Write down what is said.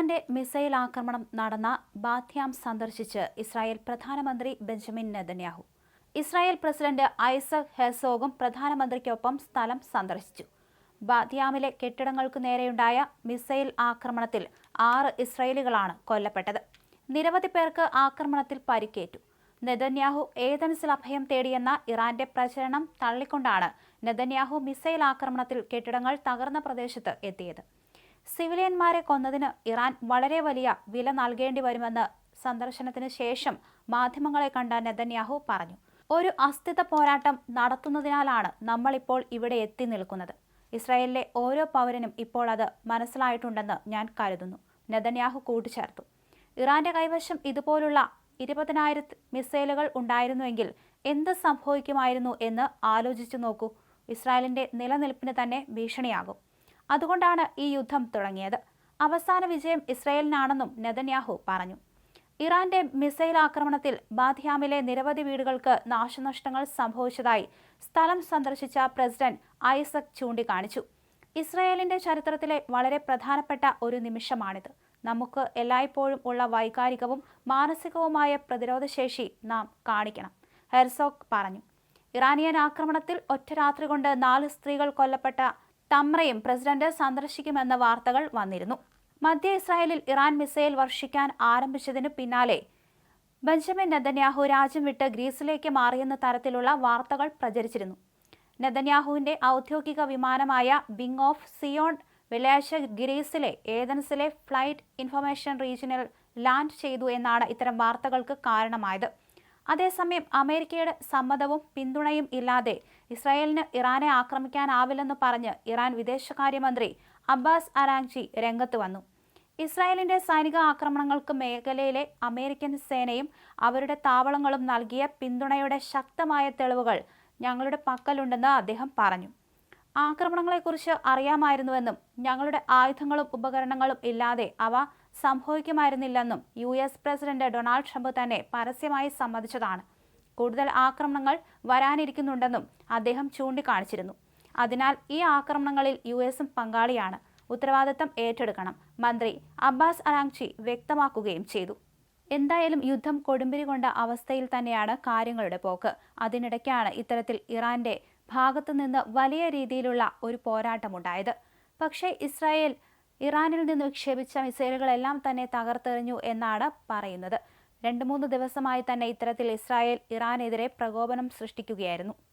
ഇറാന്റെ മിസൈൽ ആക്രമണം നടന്ന ബാത്യാം സന്ദർശിച്ച് ഇസ്രായേൽ പ്രധാനമന്ത്രി Benjamin Netanyahu. Israel president Isaac ഹെർസോഗും പ്രധാനമന്ത്രിക്കൊപ്പം സ്ഥലം സന്ദർശിച്ചു. ബാത്യാമിലെ കെട്ടിടങ്ങൾക്കു നേരെയുണ്ടായ മിസൈൽ ആക്രമണത്തിൽ 6 ഇസ്രായേലികളാണ് കൊല്ലപ്പെട്ടത്. നിരവധി പേർക്ക് ആക്രമണത്തിൽ പരിക്കേറ്റു. നെതന്യാഹു ഏതൻസിൽ അഭയം തേടിയെന്ന ഇറാന്റെ പ്രചരണം തള്ളിക്കൊണ്ടാണ് നെതന്യാഹു മിസൈൽ ആക്രമണത്തിൽ കെട്ടിടങ്ങൾ തകർന്ന പ്രദേശത്ത് എത്തിയത്. സിവിലിയന്മാരെ കൊന്നതിന് ഇറാൻ വളരെ വലിയ വില നൽകേണ്ടി വരുമെന്ന് സന്ദർശനത്തിന് ശേഷം മാധ്യമങ്ങളെ കണ്ട നെതന്യാഹു പറഞ്ഞു. ഒരു അസ്ഥിത പോരാട്ടം നടത്തുന്നതിനാലാണ് നമ്മളിപ്പോൾ ഇവിടെ എത്തി നിൽക്കുന്നത്. ഇസ്രായേലിലെ ഓരോ പൗരനും ഇപ്പോൾ അത് മനസ്സിലായിട്ടുണ്ടെന്ന് ഞാൻ കരുതുന്നു, നെതന്യാഹു കൂട്ടിച്ചേർത്തു. ഇറാന്റെ കൈവശം ഇതുപോലുള്ള 20,000 മിസൈലുകൾ ഉണ്ടായിരുന്നുവെങ്കിൽ എന്ത് സംഭവിക്കുമായിരുന്നു എന്ന് ആലോചിച്ചു നോക്കൂ. ഇസ്രായേലിന്റെ നിലനിൽപ്പിന് തന്നെ ഭീഷണിയാകും. അതുകൊണ്ടാണ് ഈ യുദ്ധം തുടങ്ങിയത്. അവസാന വിജയം ഇസ്രായേലിനാണെന്നും നെതന്യാഹു പറഞ്ഞു. ഇറാന്റെ മിസൈൽ ആക്രമണത്തിൽ ബാത്യാമിലെ നിരവധി വീടുകൾക്ക് നാശനഷ്ടങ്ങൾ സംഭവിച്ചതായി സ്ഥലം സന്ദർശിച്ച പ്രസിഡന്റ് ഐസക് ചൂണ്ടിക്കാണിച്ചു. ഇസ്രായേലിന്റെ ചരിത്രത്തിലെ വളരെ പ്രധാനപ്പെട്ട ഒരു നിമിഷമാണിത്. നമുക്ക് എല്ലായ്പ്പോഴും ഉള്ള വൈകാരികവും മാനസികവുമായ പ്രതിരോധശേഷി നാം കാണിക്കണം, ഹെർസോഗ് പറഞ്ഞു. ഇറാനിയൻ ആക്രമണത്തിൽ ഒറ്റ രാത്രി കൊണ്ട് 4 സ്ത്രീകൾ കൊല്ലപ്പെട്ട തമ്രയും പ്രസിഡന്റ് സന്ദർശിക്കുമെന്ന വാർത്തകൾ വന്നിരുന്നു. മധ്യ ഇസ്രായേലിൽ ഇറാൻ മിസൈൽ വർഷിക്കാൻ ആരംഭിച്ചതിനു പിന്നാലെ ബെഞ്ചമിൻ നെതന്യാഹു രാജ്യം വിട്ട് ഗ്രീസിലേക്ക് മാറിയെന്ന തരത്തിലുള്ള വാർത്തകൾ പ്രചരിച്ചിരുന്നു. നെതന്യാഹുവിന്റെ ഔദ്യോഗിക വിമാനമായ വിങ് ഓഫ് സിയോൺ വെള്ളിയാഴ്ച ഗ്രീസിലെ ഏതൻസിലെ ഫ്ലൈറ്റ് ഇൻഫർമേഷൻ റീജിയനിൽ ലാൻഡ് ചെയ്തു എന്നാണ് ഇത്തരം വാർത്തകൾക്ക് കാരണമായത്. അതേസമയം അമേരിക്കയുടെ സമ്മതവും പിന്തുണയും ഇല്ലാതെ ഇസ്രായേലിന് ഇറാനെ ആക്രമിക്കാനാവില്ലെന്ന് പറഞ്ഞ് ഇറാൻ വിദേശകാര്യമന്ത്രി അബ്ബാസ് അരാഗ്ചി രംഗത്ത് വന്നു. ഇസ്രായേലിന്റെ സൈനിക ആക്രമണങ്ങൾക്ക് മേഖലയിലെ അമേരിക്കൻ സേനയും അവരുടെ താവളങ്ങളും നൽകിയ പിന്തുണയുടെ ശക്തമായ തെളിവുകൾ ഞങ്ങളുടെ പക്കലുണ്ടെന്ന് അദ്ദേഹം പറഞ്ഞു. ആക്രമണങ്ങളെക്കുറിച്ച് അറിയാമായിരുന്നുവെന്നും ഞങ്ങളുടെ ആയുധങ്ങളും ഉപകരണങ്ങളും ഇല്ലാതെ അവ സംഭവിക്കുമായിരുന്നില്ലെന്നും US പ്രസിഡന്റ് ഡൊണാൾഡ് ട്രംപ് തന്നെ പരസ്യമായി സമ്മതിച്ചതാണ്. കൂടുതൽ ആക്രമണങ്ങൾ വരാനിരിക്കുന്നുണ്ടെന്നും അദ്ദേഹം ചൂണ്ടിക്കാണിച്ചിരുന്നു. അതിനാൽ ഈ ആക്രമണങ്ങളിൽ USഉം പങ്കാളിയാണ്, ഉത്തരവാദിത്തം ഏറ്റെടുക്കണം, മന്ത്രി അബ്ബാസ് അരാഗ്ചി വ്യക്തമാക്കുകയും ചെയ്തു. എന്തായാലും യുദ്ധം കൊടുമ്പിരി കൊണ്ട അവസ്ഥയിൽ തന്നെയാണ് കാര്യങ്ങളുടെ പോക്ക്. അതിനിടയ്ക്കാണ് ഇത്തരത്തിൽ ഇറാന്റെ ഭാഗത്തുനിന്ന് വലിയ രീതിയിലുള്ള ഒരു പോരാട്ടമുണ്ടായത്. പക്ഷേ ഇസ്രായേൽ ഇറാനിൽ നിന്ന് വിക്ഷേപിച്ച മിസൈലുകളെല്ലാം തന്നെ തകർത്തെറിഞ്ഞു എന്നാണ് പറയുന്നത്. 2-3 ദിവസമായി തന്നെ ഇത്തരത്തിൽ ഇസ്രായേൽ ഇറാനെതിരെ പ്രകോപനം സൃഷ്ടിക്കുകയായിരുന്നു.